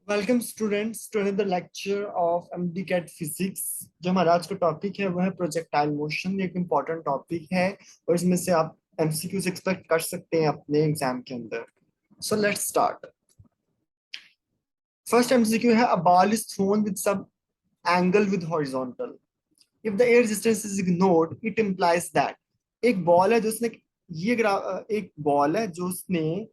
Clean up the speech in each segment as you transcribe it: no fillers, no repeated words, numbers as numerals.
Welcome students to another lecture of MDCAT physics. जो हमारा आज का टॉपिक है वह है प्रोजेक्टाइल मोशन। एक इम्पॉर्टेंट टॉपिक है और इसमें से आप एमसीक्यूज एक्सपेक्ट कर सकते हैं अपने एग्जाम के अंदर। So let's start. First MCQ है a ball is thrown with some angle with horizontal. If the air resistance is ignored it implies that. एक बॉल है जो उसने एक बॉल है जो उसने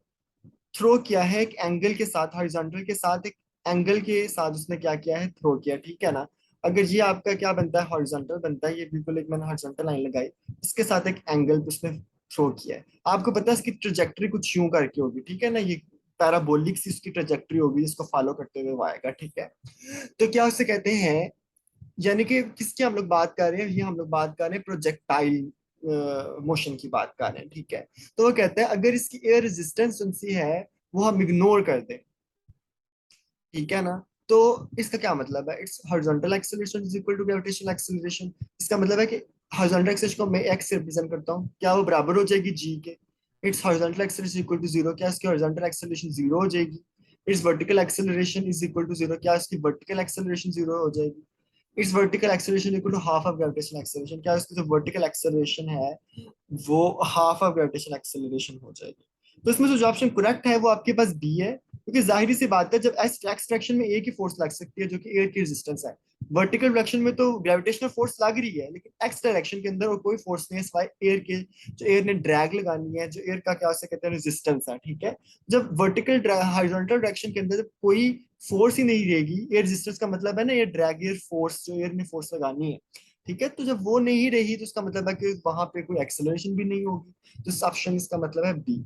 थ्रो किया है एक एंगल के साथ, हॉरिजॉन्टल के साथ, एक एंगल के साथ उसने क्या किया है, थ्रो किया। ठीक है ना। अगर ये आपका क्या बनता है, हॉरिजॉन्टल बनता है। ये बिल्कुल एक मैंने हॉरिजॉन्टल लाइन लगाई, इसके साथ एक एंगल पे उसने थ्रो किया है। आपको पता है इसकी ट्रेजेक्टरी कुछ यूं करके होगी। ठीक है ना। ये पैराबोलिक सी उसकी ट्रेजेक्टरी होगी, इसको फॉलो करते हुए वो आएगा। ठीक है। तो क्या उसे कहते हैं, यानी कि किसकी हम लोग बात कर रहे हैं, ये हम लोग बात कर रहे हैं प्रोजेक्टाइल मोशन की बात कर रहे हैं। ठीक है। तो वो कहते हैं अगर इसकी एयर रेजिस्टेंस उनसी है वो हम इग्नोर कर दें। ठीक है ना। तो इसका क्या मतलब है, its horizontal acceleration is equal to gravitational acceleration. इसका मतलब है कि हॉरिजॉन्टल एक्सेलरेशन को मैं एक्स से रिप्रेजेंट करता हूँ, क्या वो बराबर हो जाएगी जी के। Its horizontal acceleration equal to zero, क्या इसकी हॉरिजॉन्टल एक्सेलरेशन जीरो हो जाएगी। Its vertical acceleration is equal to zero, क्या इसकी वर्टिकल एक्सेलरेशन जीरो हो जाएगी। Its vertical acceleration equal to half of gravitational acceleration, क्या इसकी जो वर्टिकल एक्सेलरेशन है वो हाफ ऑफ ग्रेविटेशनल एक्सेलरेशन हो जाएगी। तो इसमें जो ऑप्शन करेक्ट है वो आपके पास बी है, क्योंकि जाहिर सी बात है जब एक्स डायरेक्शन में एक ही फोर्स लग सकती है जो कि एयर की रेजिस्टेंस है। वर्टिकल डायरेक्शन में तो ग्रेविटेशनल फोर्स लग रही है, लेकिन एक्स डायरेक्शन के अंदर और कोई फोर्स नहीं है सिवाय एयर के, जो एयर ने ड्रैग लगानी है, जो एयर का क्या उसे कहते हैं रेजिस्टेंस है। ठीक है। जब वर्टिकल हॉरिजॉन्टल डायरेक्शन के अंदर जब कोई फोर्स ही नहीं रहेगी, एयर रेजिस्टेंस का मतलब है ना ये ड्रैग एयर फोर्स, जो एयर ने फोर्स लगानी है। ठीक है। तो जब वो नहीं रही तो उसका मतलब है कि वहां पे कोई एक्सेलरेशन भी नहीं होगी। तो इस ऑप्शन इसका मतलब है B.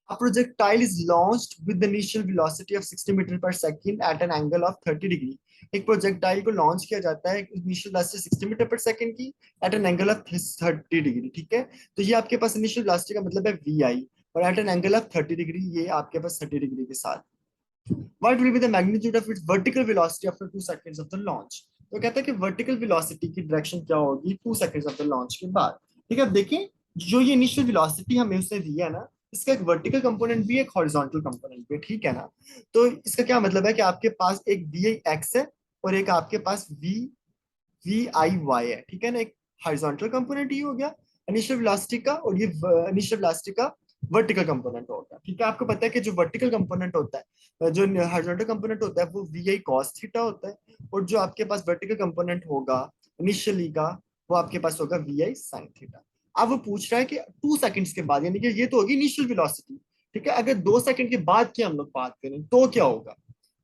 A projectile is launched with the initial velocity of 60 metre पर second at an angle of 30 degree. एक प्रोजेक्टाइल को लॉन्च किया जाता है इनिशियल वेलोसिटी 60 मीटर पर सेकंड की at an angle of 30 degree. ठीक है। तो ये आपके पास इनिशियल वेलोसिटी का मतलब है वी आई, और at an angle of 30 degree ये आपके पास 30 डिग्री के साथ। What will be the magnitude of its vertical velocity after 2 seconds of the launch? तो कहता है कि वर्टिकल वेलोसिटी की डायरेक्शन क्या होगी 2 सेकंड्स ऑफ द लॉन्च के बाद। ठीक है। अब देखें, जो ये इनिशियल वेलोसिटी हमें उसने दी है ना, इसका एक वर्टिकल कंपोनेंट भी है, एक हॉरिजॉन्टल कंपोनेंट भी है। ठीक है ना। तो इसका क्या मतलब है कि आपके पास एक वी आई एक्स है और एक आपके पास वी वी आई वाई है। ठीक है ना। एक हॉरिजॉन्टल कंपोनेंट ये हो गया इनिशियल वेलोसिटी का, और ये इनिशियल वेलोसिटी का वर्टिकल कंपोनेंट होगा। ठीक है। आपको पता है कि जो वर्टिकल कंपोनेंट होता है, जो हॉरिजॉन्टल कंपोनेंट होता है वो वी आई कॉस थीटा होता है, और जो आपके पास वर्टिकल कंपोनेंट होगा इनिशियली का वो आपके पास होगा वी आई साइन थीटा। अब वो पूछ रहा है कि 2 सेकंड्स के बाद, यानी कि ये तो होगी इनिशियल वेलोसिटी। ठीक है। अगर 2 सेकंड के बाद की हम लोग बात करें तो क्या होगा।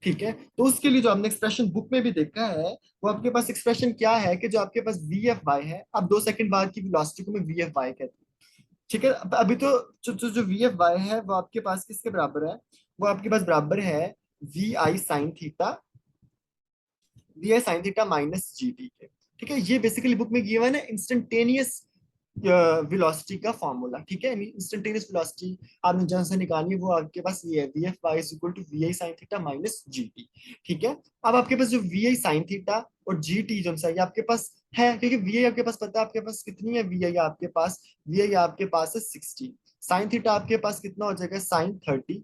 ठीक है। तो उसके लिए जो हमने एक्सप्रेशन बुक में भी देखा है, वो आपके पास एक्सप्रेशन क्या है कि जो आपके पास वी एफ वाई है, अब 2 सेकंड बाद की वेलोसिटी को मैं वी एफ वाई कहती हूँ। ठीक है। अभी तो जो वी एफ वाई है वो आपके पास किसके बराबर है, वो आपके पास बराबर है we I sine theta, V I sine theta minus G T के। ठीक है। ये बेसिकली बुक में गिवन है इंस्टेंटेनियस वेलोसिटी का फॉर्मूला। ठीक है। इंस्टेंटेनियस वेलोसिटी आपने जहां से निकालनी है वो आपके पास ये है, V F Y is equal to V I sine theta minus G T. ठीक है। अब आपके पास जो वी आई साइन थीटा और जी टी जो है ये आपके पास है, क्योंकि वी आई आपके पास पता है आपके पास कितनी है, वी आई आपके पास, वी आई आपके पास है 60, साइन थीटा आपके पास कितना हो जाएगा साइन 30,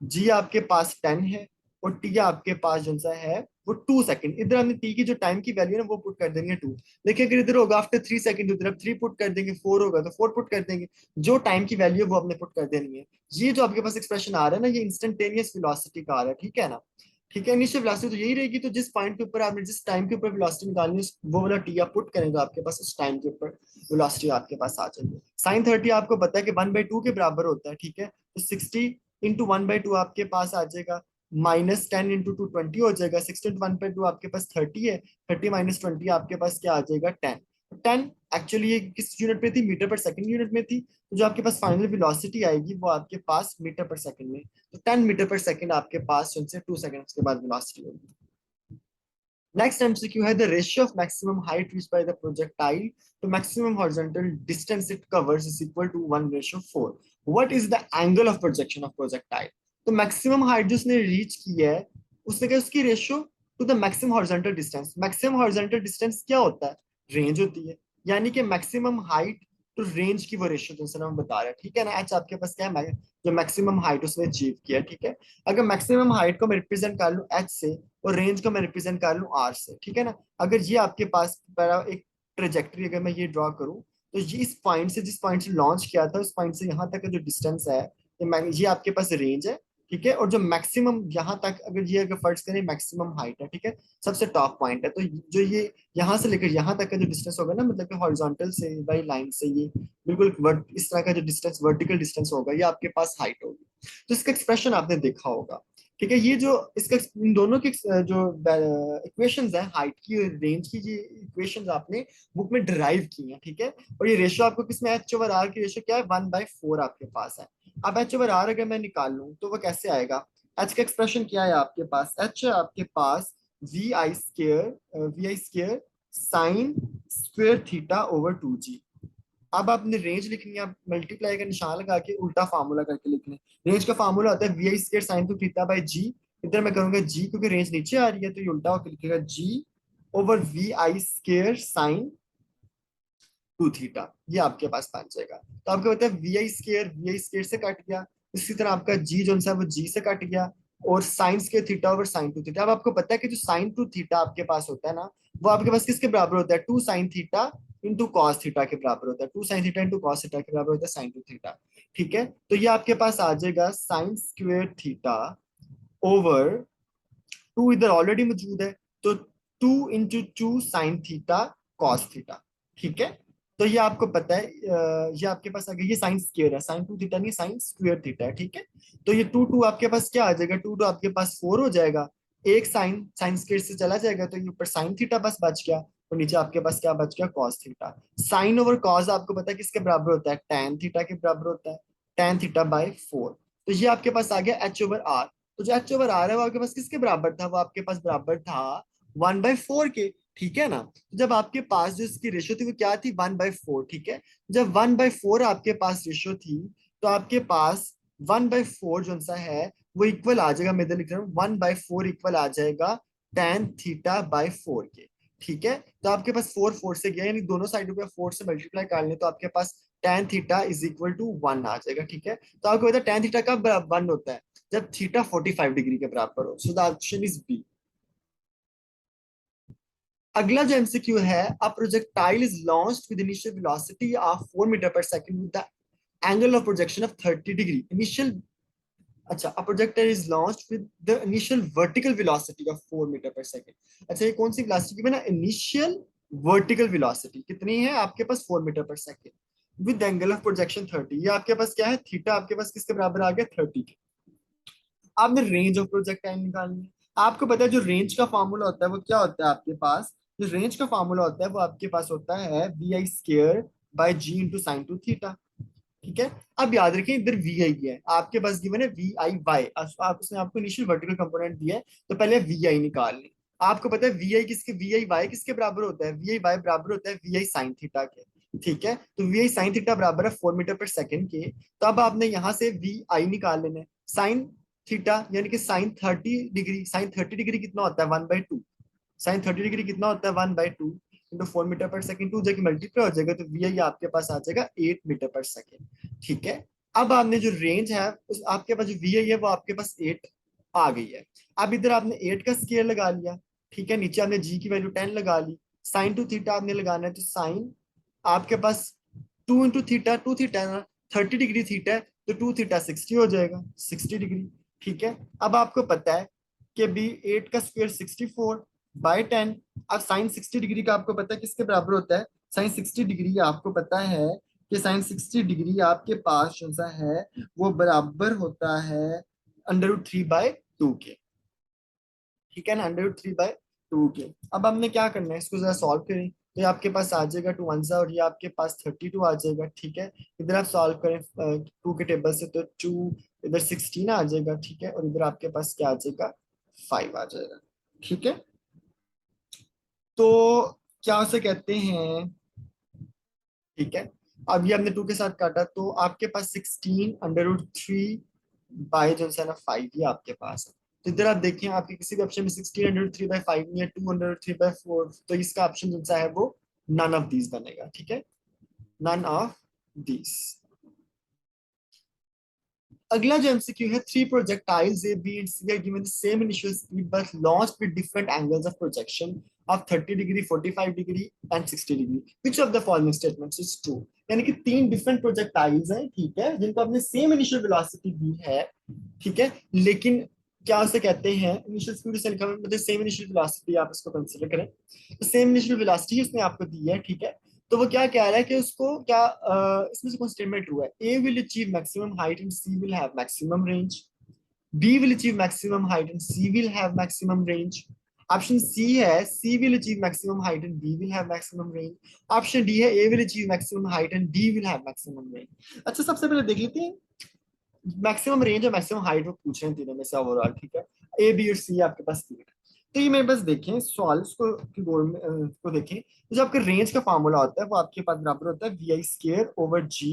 जी आपके पास 10 है, और टी आपके पास जो सा है वो 2 सेकंड। इधर हमने टी की जो टाइम की वैल्यू है ना वो पुट कर देंगे 2। देखिए अगर इधर होगा आफ्टर 3 सेकंड, उधर अब 3 पुट कर देंगे, 4 होगा तो 4 पुट कर देंगे। जो टाइम की वैल्यू है वो आपने पुट कर देनी है। ये जो आपके पास एक्सप्रेशन आ रहा है ना, ये इंस्टेंटेनियस वेलोसिटी का आ रहा है। ठीक है ना। ठीक है। इनिशियल वेलोसिटी तो यही रहेगी, तो जिस पॉइंट के ऊपर आपने जिस टाइम के ऊपर वेलोसिटी निकालनी है वो वाला टी आप पुट करेंगे, आपके पास उस टाइम के ऊपर वेलोसिटी आपके पास आ जाएगी। साइन 30 आपको पता है कि 1/2 के बराबर होता है। ठीक है। तो 60 इंटू 1/2 आपके पास आ जाएगा, माइनस 10 इंटू 2 20 हो जाएगा, 60 इंटू 1/2 आपके पास 30 है, 30 माइनस 20 आपके पास क्या आ जाएगा 10। 10 एक्चुअली ये किस यूनिट में थी, मीटर पर सेकंड यूनिट में थी। तो जो आपके पास फाइनल वेलोसिटी आएगी वो आपके पास मीटर पर सेकंड में, तो 10 मीटर पर सेकंड आपके पास उनसे 2 सेकंड्स के बाद वेलोसिटी होगी। नेक्स्ट एमसीक्यू है the ratio of maximum height reached by the projectile to maximum horizontal distance it covers is equal to 1:4। What is the angle of projection of projectile. तो maximum height जो उसने reach की है, उसने कहा उसकी ratio to the maximum horizontal distance. Maximum horizontal distance क्या होता है, रेंज होती है। यानी कि मैक्सिमम हाइट तो रेंज की वो रेशियो जो हम बता रहे हैं, ठीक है ना। एच आपके पास क्या है, जो मैक्सिमम हाइट उसने अचीव किया, ठीक है। अगर मैक्सिमम हाइट को मैं रिप्रेजेंट कर लूँ एच से और रेंज को मैं रिप्रेजेंट कर लूँ आर से, ठीक है ना। अगर ये आपके पास एक ट्रेजेक्टरी अगर मैं ये ड्रॉ करूँ, तो ये इस पॉइंट से, जिस पॉइंट से लॉन्च किया था, उस पॉइंट से यहाँ तक का जो डिस्टेंस है, ये आपके पास रेंज है, ठीक है। और जो मैक्सिमम यहाँ तक, अगर ये अगर फर्ज करें मैक्सिमम हाइट है, ठीक है, सबसे टॉप पॉइंट है, तो जो ये यहाँ से लेकर यहाँ तक का जो डिस्टेंस होगा ना, मतलब कि हॉरिजॉन्टल से बाई लाइन से ये बिल्कुल इस तरह का जो डिस्टेंस, वर्टिकल डिस्टेंस होगा, ये आपके पास हाइट होगी। तो इसका एक्सप्रेशन आपने देखा होगा, ठीक है। ये जो इसका इन दोनों की जो इक्वेशंस है, हाइट की और रेंज की, ये इक्वेशंस आपने बुक में डिराइव की हैं, ठीक है। और ये रेशियो आपको किसमें, एच ओवर आर की रेशियो क्या है, 1/4 आपके पास है। अब एच ओवर आर अगर मैं निकाल लूं तो वो कैसे आएगा, एच का एक्सप्रेशन क्या है आपके पास, एच है आपके पास वी आई स्क्र sine square theta over 2g। अब आपने रेंज लिखनी है, आप मल्टीप्लाई का निशान लगा के उल्टा फार्मूला करके लिखना है। रेंज का फार्मूला होता है we I square sine 2 theta by G. इधर मैं करूंगा जी क्योंकि रेंज नीचे आ रही है, तो ये उल्टा होकर लिखेगा G over V I square sine 2 theta. ये आपके पास बन जाएगा। तो आपको पता है वी आई स्क्वेयर से कट गया, इसी तरह आपका जी जो है वो जी से कट गया, और sine square theta over sine 2 theta. अब आपको पता है कि जो साइन 2 थीटा आपके पास होता है ना, वो आपके पास किसके बराबर होता है, 2 sin theta into cos theta के बराबर होता है। 2 sin theta into cos theta के बराबर होता है साइन 2 थीटा, ठीक है। तो ये आपके पास आ जाएगा sine square theta over, two इधर ऑलरेडी मौजूद है, तो 2 into 2 sin theta cos theta, ठीक है। तो ये आपको पता है, ये आपके पास आ गया, ये साइन स्क्वेयर है, साइन 2 थीटा नहीं, साइन स्क्वेयर थीटा है, ठीक है। तो ये टू टू आपके पास क्या आ जाएगा, टू टू आपके पास 4 हो जाएगा, एक साइन साइन स्क्वेयर से चला जाएगा, तो ये ऊपर साइन थीटा बस बच गया, और नीचे आपके पास क्या बच गया, cos theta. Sine over cos आपको पता है किसके बराबर होता है, टैन थीटा के बराबर होता है, tan थीटा/4। तो ये आपके पास आ गया एच ओवर आर। तो जो एच ओवर आर है वो आपके पास किसके बराबर था, वो आपके पास बराबर था 1/4 के, ठीक है ना। तो जब आपके पास जो इसकी रेशियो थी वो क्या थी, 1/4, ठीक है। जब 1/4 आपके पास रेशियो थी, तो आपके पास 1/4 जो सा है वो इक्वल आ जाएगा, मैं इधर लिख रहा हूँ 1/4 इक्वल आ जाएगा tan थीटा/4 के, ठीक है। तो आपके पास 4 से गया, यानी दोनों साइडों पे 4 से मल्टीप्लाई कर ले, तो आपके पास tan थीटा = 1 आ जाएगा, ठीक है। तो आपको पता है tan थीटा कब 1 होता है, जब थीटा 45 डिग्री के बराबर हो। So the option is B. अगला जो एमसीक्यू है, a projectile is launched with initial velocity of 4 metre पर second with the angle of projection of 30 degree initial. अच्छा, a projectile is launched with the initial vertical velocity of 4 metre पर second. अच्छा, ये कौन सी velocity की, ना initial vertical velocity कितनी है आपके पास, 4 मीटर पर second with angle of projection 30। ये आपके पास क्या है, थीटा आपके पास किसके बराबर आ गया, 30 के। आपने रेंज ऑफ प्रोजेक्टाइल निकालनी है। आपको पता है जो रेंज का फॉर्मूला होता है वो क्या होता है आपके पास, जो रेंज का फॉर्मूला होता है वो आपके पास होता है vi² / g into sin 2 theta, ठीक है। अब याद रखिए इधर वी आई है आपके पास, गिवन है VI/Y, आप उसने आपको इनिशियल वर्टिकल कंपोनेंट दिया है, तो पहले वी आई निकाल लें। आपको पता है VI/Y किसके बराबर होता है, VI/Y बराबर होता है VI sin थीटा के, ठीक है। तो VI sin थीटा बराबर है 4 मीटर पर सेकंड के। तो अब आपने यहाँ से VI निकाल लेना है, साइन थीटा यानी कि साइन 30 डिग्री, साइन 30 डिग्री कितना होता है, 1/2। साइन 30 डिग्री कितना होता है, 1/2 इंटू 4 मीटर पर सेकंड, टू जाके मल्टीप्लाई हो जाएगा, तो वी आई आपके पास आ जाएगा 8 मीटर पर सेकंड, ठीक है। अब आपने जो रेंज है उस आपके पास जो वी आई है वो आपके पास 8 आ गई है। अब इधर आपने 8 का स्केयर लगा लिया, ठीक है, नीचे आपने जी की वैल्यू 10 लगा ली, sin 2 थीटा आपने लगाना है, तो साइन आपके पास 2 into थीटा, 2 थीटा ना 30 डिग्री थीटा है, तो 2 थीटा 60 हो जाएगा, 60 डिग्री, ठीक है। अब आपको पता है कि बी 8 का स्क्वायर 64/10। अब साइन 60 डिग्री का आपको पता है किसके बराबर होता है, साइन 60 डिग्री आपको पता है कि साइन 60 डिग्री आपके पास जो सा है वो बराबर होता है √3/2 के, ठीक है ना, √3/2 के। अब हमने क्या करना है, इसको जरा सॉल्व करें, तो ये आपके पास आ जाएगा 2 1 और ये आपके पास 32 आ जाएगा, ठीक है। इधर आप सॉल्व करें 2 के टेबल से, तो 2 इधर 16 आ जाएगा, ठीक है, और इधर आपके पास क्या आ जाएगा, 5 आ जाएगा, ठीक है। तो क्या उसे कहते हैं, ठीक है। अब ये हमने 2 के साथ काटा, तो आपके पास 16 √3 बाय जो है ना 5 ये आपके पास है। तो इधर आप देखें, आपके किसी भी ऑप्शन में 16 √3/5 नहीं है, 2 √3/4, तो इसका ऑप्शन जो सा है वो नन ऑफ दीज बनेगा, ठीक है, नन ऑफ दिस। अगला जो एमसीक्यू है, three projectiles A B and C are given the same initial speed but launched with different angles of projection of 30 degree, 45 degree and 60 degree, which of the following statements is true. यानी कि तीन different projectiles हैं, ठीक है, जिनको आपने same initial velocity दी है, ठीक है, लेकिन क्या उसे कहते हैं, इनिशियल स्पीड से लिखा मतलब सेम इनिशियल वेलोसिटी आप इसको कंसीडर करें, तो सेम इनिशियल वेलोसिटी उसने आपको दी है, ठीक है। तो वो क्या कह रहा है कि उसको क्या इसमें से कौन स्टेटमेंट ट्रू है, A will achieve maximum height and C will have maximum range, B will achieve maximum height and C will have maximum range, option C है C will achieve maximum height and B will have maximum range, option D है A will achieve maximum height and D will have maximum range. अच्छा, सबसे पहले देख लेते हैं maximum range और maximum height वो पूछ रहे हैं तीनों में से ओवरऑल, ठीक है, ए बी और सी आपके पास तीन है। तो ये मेरे पास देखें सवाल उसको की बोर्ड में को देखें, तो जो आपके रेंज का फॉर्मूला होता है वो आपके पास बराबर होता है we i square over g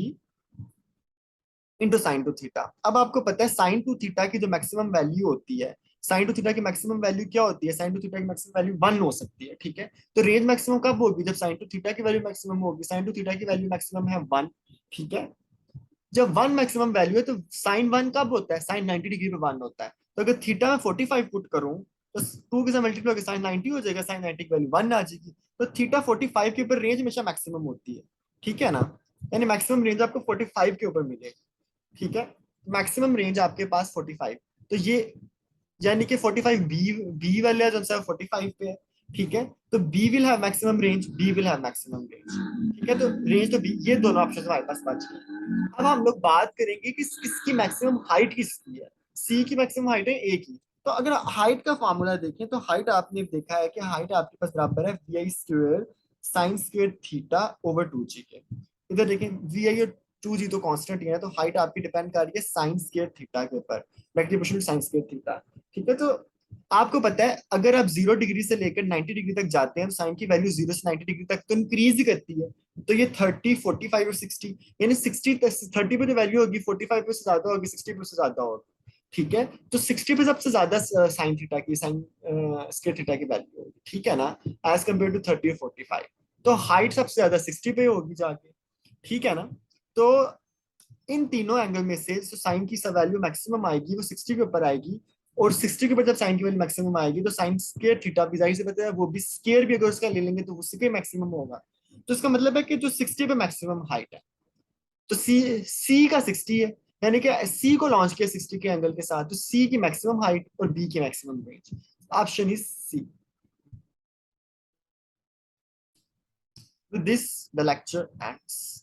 into sine two theta. अब आपको पता है साइन टू थीटा की जो मैक्सिमम वैल्यू होती है, साइन टू थीटा की मैक्सिमम वैल्यू क्या होती है, साइन टू थीटा की मैक्सिमम वैल्यू 1 हो सकती है, ठीक है। तो रेंज मैक्सिमम कब होगी, जब साइन टू थीटा की वैल्यू मैक्सिमम होगी, साइन टू थीटा की वैल्यू मैक्सिमम है 1, ठीक है। जब 1 मैक्सिमम वैल्यू है तो साइन 1 कब होता है, साइन 90 डिग्री पे 1 होता है। तो अगर थीटा में 45 पुट करूं तो 2 के साथ मल्टीप्लाई होकर साइन 90 हो जाएगा, साइन 90 की वैल्यू 1 आ जाएगी। तो थीटा 45 के ऊपर रेंज हमेशा मैक्सिमम होती है, ठीक है ना, यानी मैक्सिमम रेंज आपको 45 के ऊपर मिलेगी, ठीक है। मैक्सिमम रेंज आपके पास 45, तो ये यानी कि 45 बी बी वाला जो है 45 पे है, ठीक है। तो B will have maximum range, B will have maximum range, ठीक है। तो रेंज तो बी, ये दोनों ऑप्शन हमारे पास बच गए। अब हम लोग बात करेंगे कि किसकी मैक्सिमम हाइट किसकी है, सी की मैक्सिमम हाइट है ए की। तो अगर हाइट का फॉर्मूला देखें तो हाइट आपने देखा है कि हाइट आपके पास बराबर है we i square sine square theta over 2g के। इधर देखें वी आई और 2g तो कांस्टेंट ही है, तो हाइट आपकी डिपेंड कर रही है साइन स्क्वायर थीटा के ऊपर, मैग्नीफिकेशन साइन स्क्वायर थीटा, ठीक है। तो आपको पता है अगर आप 0 डिग्री से लेकर 90 डिग्री तक जाते हैं तो साइन की वैल्यू 0 से 90 डिग्री तक तो इंक्रीज ही करती है। तो ये 30, 45 और 60, यानी 60 30 पे जो वैल्यू होगी 45 पे से ज्यादा होगी, 60 पे से ज्यादा होगी, ठीक है। तो 60 पे सबसे ज्यादा साइन थीटा की साइन स्क्वायर थीटा की वैल्यू होगी, ठीक है ना, एज कम्पेयर टू 30 और 45। तो हाइट सबसे ज्यादा 60 पे होगी जाके, ठीक है ना। तो इन तीनों एंगल में से जो साइन की वैल्यू मैक्सिमम आएगी वो 60 के ऊपर आएगी, और 60 के ऊपर जब साइन की वैल्यू मैक्सिमम आएगी तो साइन स्क्वायर थीटा भी जाहिर से पता है वो भी स्क्वायर भी अगर उसका ले लेंगे तो उसके मैक्सिमम होगा। तो इसका मतलब है कि जो 60 पे मैक्सिमम हाइट है, तो सी सी का 60 है, यानी कि सी को लॉन्च किया 60 के एंगल के साथ, तो सी की मैक्सिमम हाइट और बी की maximum range, option is C. With this the lecture ends.